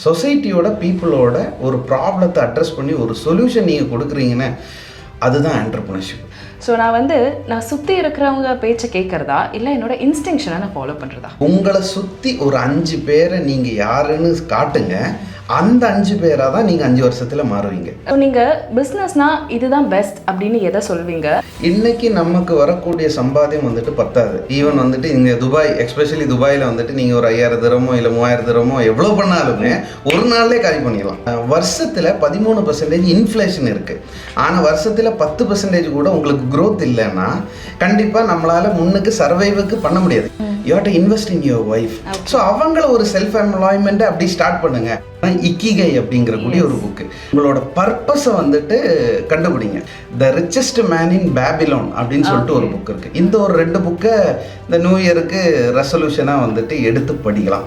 சொசைட்டியோட பீப்புளோட ஒரு ப்ராப்ளத்தை அட்ரஸ் பண்ணி ஒரு சொல்யூஷன் நீங்கள் கொடுக்குறீங்கன்னா அதுதான் என்டர்பிரினர்ஷிப். ஸோ நான் சுற்றி இருக்கிறவங்க பேச்சை கேட்குறதா இல்லை என்னோட இன்ஸ்டிங்ஷனை நான் ஃபாலோ பண்ணுறதா? உங்களை சுற்றி ஒரு 5 பேரை நீங்கள் யாருன்னு காட்டுங்க, அந்த 5 பேராக தான் நீங்கள் 5 வருஷத்தில் மாறுவீங்க. ஸோ நீங்கள் பிஸ்னஸ்னால் இதுதான் பெஸ்ட் அப்படின்னு எதை சொல்வீங்க? இன்னைக்கு நமக்கு வரக்கூடிய சம்பாத்தியம் வந்துட்டு பத்தாது. ஈவன் வந்துட்டு இங்கே துபாய், எஸ்பெஷலி துபாயில் வந்துட்டு நீங்கள் ஒரு 5000 திரமோ இல்லை 3000 திரமோ எவ்வளோ பண்ணாலுமே ஒரு நாள்லேயே காலி பண்ணிடலாம். வருஷத்தில் 13% இன்ஃப்ளேஷன் இருக்குது. ஆனால் வருஷத்தில் 10% கூட உங்களுக்கு க்ரோத் இல்லைன்னா கண்டிப்பாக நம்மளால் முன்னுக்கு சர்வைவுக்கு பண்ண முடியாது. You have to invest in your wife. So அவங்கள ஒரு செல்ஃப் எம்ப்ளாய்மெண்ட்டை அப்படி ஸ்டார்ட் பண்ணுங்க. இக்கிகை அப்படிங்கிற கூடிய ஒரு புக்கு. உங்களோட பர்பஸை வந்துட்டு கண்டுபிடிங்க. The richest man in Babylon அப்படின்னு சொல்லிட்டு ஒரு புக் இருக்குது. இந்த ஒரு 2 புக்கை இந்த நியூ இயருக்கு ரெசல்யூஷனாக வந்துட்டு எடுத்து படிக்கலாம்.